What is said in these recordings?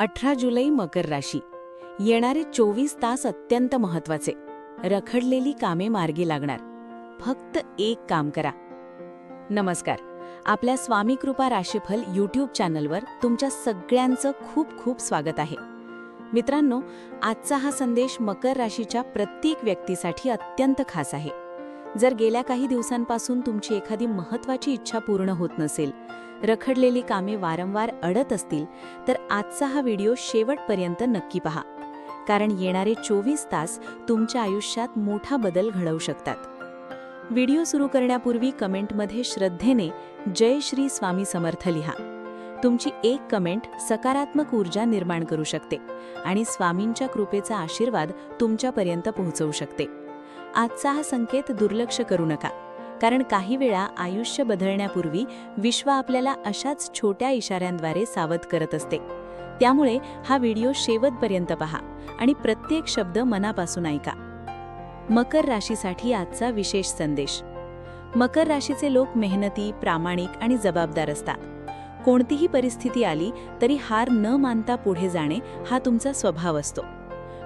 18 जुलै मकर राशी. येणारे 24 तास अत्यंत महत्त्वाचे. रखडलेली कामे मार्गी लागणार. फक्त एक काम करा. नमस्कार. आपल्या स्वामी कृपा राशीफल यूट्यूब चॅनलवर तुमच्या सगळ्यांचं खूप खूप स्वागत आहे. मित्रांनो, आजचा हा संदेश मकर राशीच्या प्रत्येक व्यक्तीसाठी अत्यंत खास आहे. जर गेल्या काही दिवसांपासून तुमची एखादी महत्त्वाची इच्छा पूर्ण होत नसेल, रखडलेली कामे वारंवार अडत असतील, तर आजचा हा व्हिडिओ शेवटपर्यंत नक्की पहा. कारण येणारे 24 तास तुमच्या आयुष्यात मोठा बदल घडवू शकतात. व्हिडिओ सुरू करण्यापूर्वी कमेंटमध्ये श्रद्धेने जय श्री स्वामी समर्थ लिहा. तुमची एक कमेंट सकारात्मक ऊर्जा निर्माण करू शकते आणि स्वामींच्या कृपेचा आशीर्वाद तुमच्यापर्यंत पोहोचवू शकते. आजचा हा संकेत दुर्लक्ष करू नका, कारण काही वेळा आयुष्य बदलण्यापूर्वी विश्व आपल्याला अशाच छोट्या इशाऱ्यांद्वारे सावध करत असते. त्यामुळे हा व्हिडिओ शेवटपर्यंत पहा आणि प्रत्येक शब्द मनापासून ऐका. मकर राशीसाठी आजचा विशेष संदेश. मकर राशीचे लोक मेहनती, प्रामाणिक आणि जबाबदार असतात. कोणतीही परिस्थिती आली तरी हार न मानता पुढे जाणे हा तुमचा स्वभाव असतो.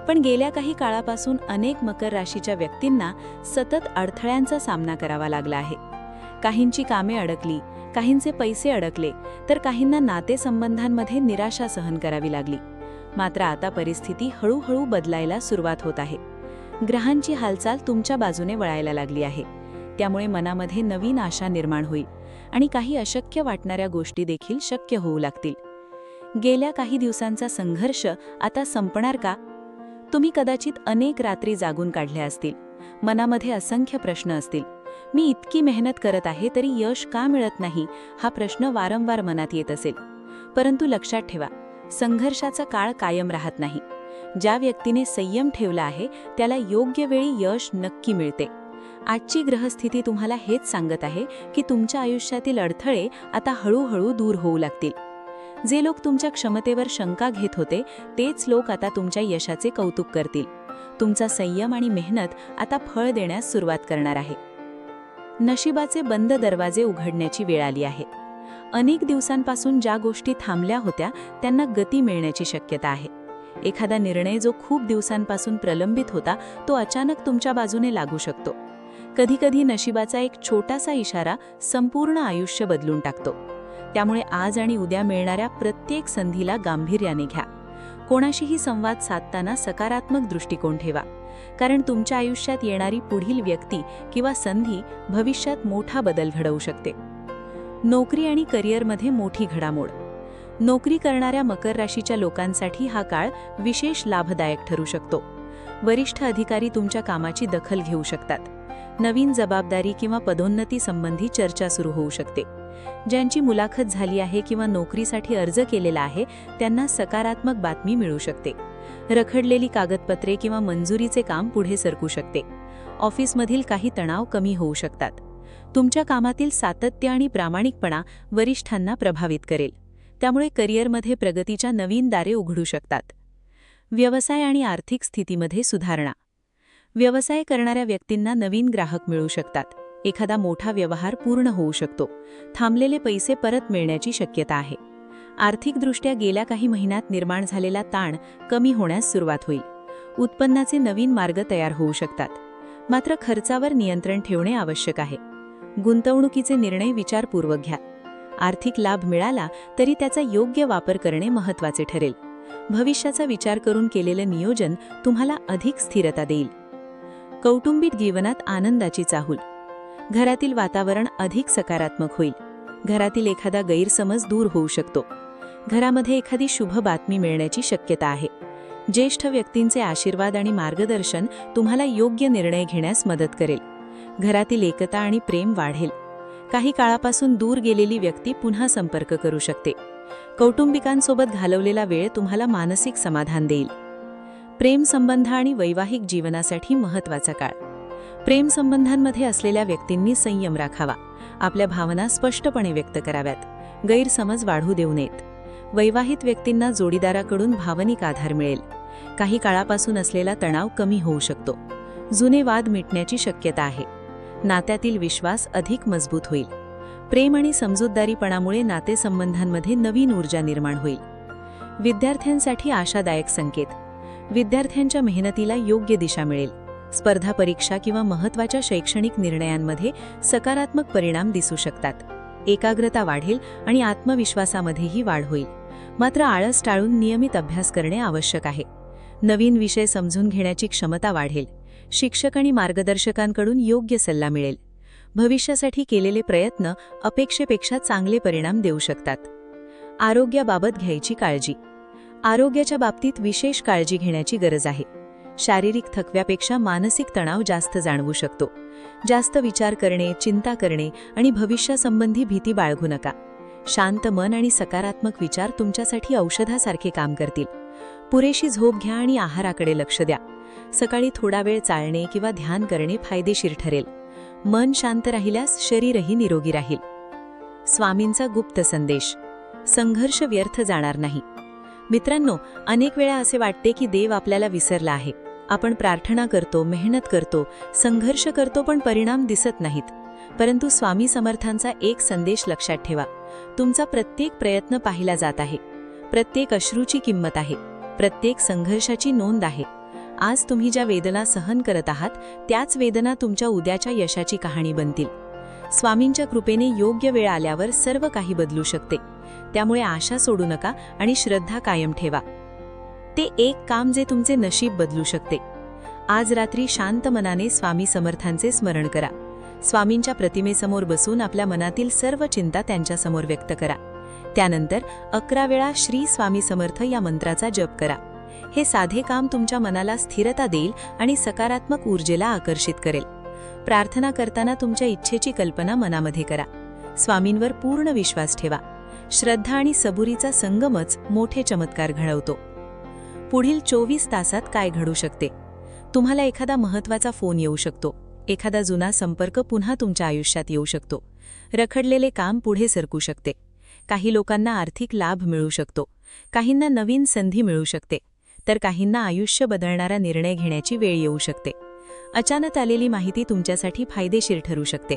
पण गेल्या काही काळापासून अनेक मकर राशीच्या व्यक्तींना सतत अडथळ्यांचा सामना करावा लागला आहे. काहींची कामे अडकली, काहींचे पैसे अडकले, तर काहींना नातेसंबंधांमध्ये निराशा सहन करावी लागली. मात्र आता परिस्थिती हळूहळू बदलायला सुरुवात होत आहे. ग्रहांची हालचाल तुमच्या बाजूने वळायला लागली आहे. त्यामुळे मनामध्ये नवीन आशा निर्माण होईल आणि काही अशक्य वाटणाऱ्या गोष्टी देखील शक्य होऊ लागतील. गेल्या काही दिवसांचा संघर्ष आता संपणार का? तुम्ही कदाचित अनेक रात्री जागून काढल्या असतील. मनामध्ये असंख्य प्रश्न असतील. मी इतकी मेहनत करत आहे तरी यश का मिळत नाही, हा प्रश्न वारंवार मनात येत असेल. परंतु लक्षात ठेवा, संघर्षाचा काळ कायम राहत नाही. ज्या व्यक्तीने संयम ठेवला आहे त्याला योग्य वेळी यश नक्की मिळते. आजची ग्रहस्थिती तुम्हाला हेच सांगत आहे की तुमच्या आयुष्यातील अडथळे आता हळूहळू दूर होऊ लागतील. जे लोक तुमच्या क्षमतेवर शंका घेत होते तेच लोक आता तुमच्या यशाचे कौतुक करतील. तुमचा संयम आणि मेहनत आता फळ देण्यास सुरुवात करणार आहे. नशिबाचे बंद दरवाजे उघडण्याची वेळ आली आहे. अनेक दिवसांपासून ज्या गोष्टी थांबल्या होत्या त्यांना गती मिळण्याची शक्यता आहे. एखादा निर्णय जो खूप दिवसांपासून प्रलंबित होता तो अचानक तुमच्या बाजूने लागू शकतो. कधीकधी नशिबाचा एक छोटासा इशारा संपूर्ण आयुष्य बदलून टाकतो. त्यामुळे आज आणि उद्या मिळणाऱ्या प्रत्येक संधीला गांभीर्याने घ्या. कोणाशीही संवाद साधताना सकारात्मक दृष्टिकोन ठेवा, कारण तुमच्या आयुष्यात येणारी पुढील व्यक्ती किंवा संधी भविष्यात मोठा बदल घडवू शकते. नोकरी आणि करिअरमध्ये मोठी घडामोड. नोकरी करणाऱ्या मकर राशीच्या लोकांसाठी हा काळ विशेष लाभदायक ठरू शकतो. वरिष्ठ अधिकारी तुमच्या कामाची दखल घेऊ शकतात. नवीन जबाबदारी किंवा पदोन्नती संबंधी चर्चा सुरू होऊ शकते. ज्यांची मुलाखत झाली आहे किंवा नोकरीसाठी अर्ज केलेला आहे त्यांना सकारात्मक बातमी मिळू शकते. रखडलेली कागदपत्रे किंवा मंजुरीचे काम पुढे सरकू शकते. ऑफिसमधील काही तणाव कमी होऊ शकतात. तुमच्या कामातील सातत्य आणि प्रामाणिकपणा वरिष्ठांना प्रभावित करेल. त्यामुळे करिअरमध्ये प्रगतीच्या नवीन दारे उघडू शकतात. व्यवसाय आणि आर्थिक स्थितीमध्ये सुधारणा. व्यवसाय करणाऱ्या व्यक्तींना नवीन ग्राहक मिळू शकतात. एखादा मोठा व्यवहार पूर्ण होऊ शकतो. थांबलेले पैसे परत मिळण्याची शक्यता आहे. आर्थिकदृष्ट्या गेल्या काही महिन्यात निर्माण झालेला ताण कमी होण्यास सुरुवात होईल. उत्पन्नाचे नवीन मार्ग तयार होऊ शकतात. मात्र खर्चावर नियंत्रण ठेवणे आवश्यक आहे. गुंतवणुकीचे निर्णय विचारपूर्वक घ्या. आर्थिक लाभ मिळाला तरी त्याचा योग्य वापर करणे महत्त्वाचे ठरेल. भविष्याचा विचार करून केलेलं नियोजन तुम्हाला अधिक स्थिरता देईल. कौटुंबिक जीवनात आनंदाची चाहूल. घरातील वातावरण अधिक सकारात्मक होईल. घरातील एखादा गैरसमज दूर होऊ शकतो. घरामध्ये एखादी शुभ बातमी मिळण्याची शक्यता आहे. ज्येष्ठ व्यक्तींचे आशीर्वाद आणि मार्गदर्शन तुम्हाला योग्य निर्णय घेण्यास मदत करेल. घरातील एकता आणि प्रेम वाढेल. काही काळापासून दूर गेलेली व्यक्ती पुन्हा संपर्क करू शकते. कौटुंबिकांसोबत घालवलेला वेळ तुम्हाला मानसिक समाधान देईल. प्रेमसंबंध आणि वैवाहिक जीवनासाठी महत्त्वाचा काळ. प्रेमसंबंधांमध्ये असलेल्या व्यक्तींनी संयम राखावा. आपल्या भावना स्पष्टपणे व्यक्त कराव्यात. गैरसमज वाढू देऊ नयेत. वैवाहिक व्यक्तींना जोडीदाराकडून भावनिक आधार मिळेल. काही काळापासून असलेला तणाव कमी होऊ शकतो. जुने वाद मिटण्याची शक्यता आहे. नात्यातील विश्वास अधिक मजबूत होईल. प्रेम आणि समजूतदारीपणामुळे नातेसंबंधांमध्ये नवीन ऊर्जा निर्माण होईल. विद्यार्थ्यांसाठी आशादायक संकेत. विद्यार्थ्यांच्या मेहनतीला योग्य दिशा मिळेल. स्पर्धा परीक्षा किंवा महत्त्वाच्या शैक्षणिक निर्णयांमध्ये सकारात्मक परिणाम दिसू शकतात. एकाग्रता वाढेल आणि आत्मविश्वासामध्येही वाढ होईल. मात्र आळस टाळून नियमित अभ्यास करणे आवश्यक आहे. नवीन विषय समजून घेण्याची क्षमता वाढेल. शिक्षक आणि मार्गदर्शकांकडून योग्य सल्ला मिळेल. भविष्यासाठी केलेले प्रयत्न अपेक्षेपेक्षा चांगले परिणाम देऊ शकतात. आरोग्याबाबत घ्यायची काळजी. आरोग्याच्या बाबतीत विशेष काळजी घेण्याची गरज आहे. शारीरिक थकव्यापेक्षा मानसिक तणाव जास्त जाणवू शकतो. जास्त विचार करणे, चिंता करणे आणि भविष्यासंबंधी भीती बाळगू नका. शांत मन आणि सकारात्मक विचार तुमच्यासाठी औषधासारखे काम करतील. पुरेशी झोप घ्या आणि आहाराकडे लक्ष द्या. सकाळी थोडा वेळ चालणे किंवा ध्यान करणे फायदेशीर ठरेल. मन शांत राहिल्यास शरीरही निरोगी राहील. स्वामींचा गुप्त संदेश. संघर्ष व्यर्थ जाणार नाही. मित्रांनो, अनेक वेळा असे वाटते की देव आपल्याला विसरला आहे. आपण प्रार्थना करतो, मेहनत करतो, संघर्ष करतो, पण परिणाम दिसत नाहीत. परंतु स्वामी समर्थांचा एक संदेश लक्षात ठेवा. तुमचा प्रत्येक प्रयत्न पाहिला जात आहे. प्रत्येक अश्रूची किंमत आहे. प्रत्येक संघर्षाची नोंद आहे. आज तुम्ही ज्या वेदना सहन करत आहात त्याच वेदना तुमच्या उद्याच्या यशाची कहाणी बनतील. स्वामींच्या कृपेने योग्य वेळ आल्यावर सर्व काही बदलू शकते. त्यामुळे आशा सोडू नका आणि श्रद्धा कायम ठेवा. ते एक काम जे तुमचे नशीब बदलू शकते. आज रात्री शांत मनाने स्वामी समर्थांचे स्मरण करा. स्वामींच्या प्रतिमेसमोर बसून आपल्या मनातील सर्व चिंता त्यांच्यासमोर व्यक्त करा. त्यानंतर 11 वेळा श्री स्वामी समर्थ या मंत्राचा जप करा. हे साधे काम तुमच्या मनाला स्थिरता देईल आणि सकारात्मक ऊर्जेला आकर्षित करेल. प्रार्थना करताना तुमच्या इच्छेची कल्पना मनामध्ये करा. स्वामींवर पूर्ण विश्वास ठेवा. श्रद्धा आणि सबुरीचा संगमच मोठे चमत्कार घडवतो. पुढील 24 तासात काय घडू शकते? तुम्हाला एखादा महत्त्वाचा फोन येऊ शकतो. एखादा जुना संपर्क पुन्हा तुमच्या आयुष्यात येऊ शकतो. रखडलेले काम पुढे सरकू शकते. काही लोकांना आर्थिक लाभ मिळू शकतो. काहींना नवीन संधी मिळू शकते. तर काहींना आयुष्य बदलणारा निर्णय घेण्याची वेळ येऊ शकते. अचानक आलेली माहिती तुमच्यासाठी फायदेशीर ठरू शकते.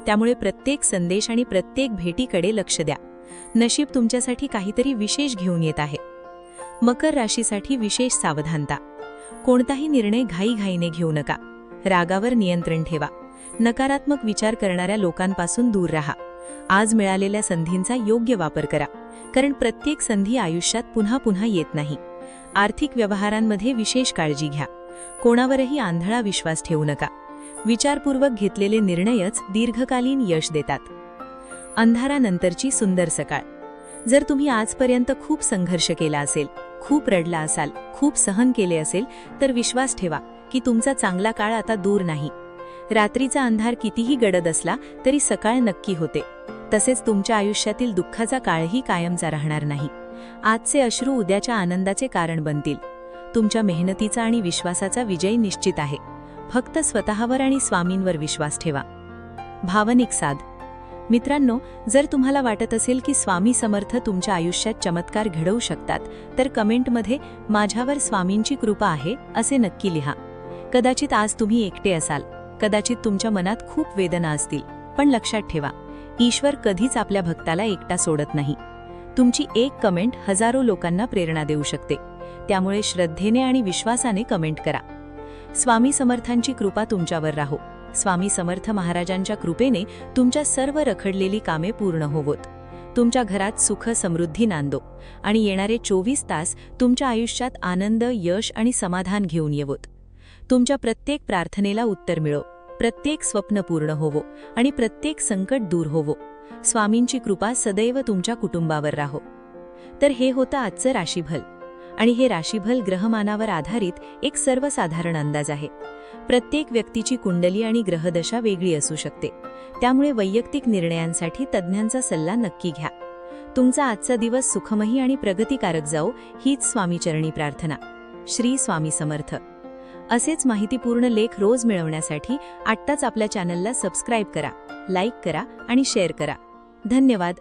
त्यामुळे प्रत्येक संदेश आणि प्रत्येक भेटीकडे लक्ष द्या. नशीब तुमच्यासाठी काहीतरी विशेष घेऊन येत आहे. मकर राशीसाठी विशेष सावधानता. कोणताही निर्णय घाईघाईने घेऊ नका. रागावर नियंत्रण ठेवा. नकारात्मक विचार करणाऱ्या लोकांपासून दूर राहा. आज मिळालेल्या संधींचा योग्य वापर करा, कारण प्रत्येक संधी आयुष्यात पुन्हा पुन्हा येत नाही. आर्थिक व्यवहारांमध्ये विशेष काळजी घ्या. कोणावरही आंधळा विश्वास ठेवू नका. विचारपूर्वक घेतलेले निर्णयच दीर्घकालीन यश देतात. अंधारानंतरची सुंदर सकाळ. जर तुम्ही आजपर्यंत खूप संघर्ष केला असेल, खूप रडला असाल, खूप सहन केले असेल, तर विश्वास ठेवा की तुमचा चांगला काळ आता दूर नाही. रात्रीचा अंधार कितीही गडद असला तरी सकाळ नक्की होते. तसेच तुमच्या आयुष्यातील दुःखाचा काळही कायमचा राहणार नाही. आजचे अश्रू उद्याच्या आनंदाचे कारण बनतील. तुमच्या मेहनतीचा आणि विश्वासाचा विजय निश्चित आहे. फक्त स्वतःवर आणि स्वामींवर विश्वास ठेवा. भावनिक साथ. मित्रांनो, जर तुम्हाला वाटत असेल की स्वामी समर्थ तुमच्या आयुष्यात चमत्कार घडवू शकतात, तर कमेंटमध्ये माझ्यावर स्वामींची कृपा आहे असे नक्की लिहा. कदाचित आज तुम्ही एकटे असाल. कदाचित तुमच्या मनात खूप वेदना असतील. पण लक्षात ठेवा, ईश्वर कधीच आपल्या भक्ताला एकटा सोडत नाही. तुमची एक कमेंट हजारो लोकांना प्रेरणा देऊ शकते. त्यामुळे श्रद्धेने आणि विश्वासाने कमेंट करा. स्वामी समर्थांची कृपा तुमच्यावर राहो. स्वामी समर्थ महाराजांच्या कृपेने तुमच्या सर्व रखडलेली कामे पूर्ण होवोत. तुमच्या घरात सुख समृद्धी नांदो आणि येणारे 24 तास तुमच्या आयुष्यात आनंद, यश आणि समाधान घेऊन येवोत. तुमच्या प्रत्येक प्रार्थनेला उत्तर मिळो, प्रत्येक स्वप्न पूर्ण होवो आणि प्रत्येक संकट दूर होवो. स्वामींची कृपा सदैव तुमच्या कुटुंबावर राहो. तर हे होतं आजचं राशीफल. आणि हे राशीफल ग्रहमानावर आधारित एक सर्वसाधारण अंदाज आहे. प्रत्येक व्यक्तीची कुंडली आणि ग्रहदशा वेगळी असू शकते. त्यामुळे वैयक्तिक निर्णयांसाठी तज्ज्ञांचा सल्ला नक्की घ्या. तुमचा आजचा दिवस सुखमयी आणि प्रगतिकारक जाओ हीच स्वामीचरणी प्रार्थना. श्री स्वामी समर्थ. असेच माहितीपूर्ण लेख रोज मिळवण्यासाठी आत्ताच आपल्या चॅनलला सबस्क्राईब करा, लाईक करा आणि शेअर करा. धन्यवाद.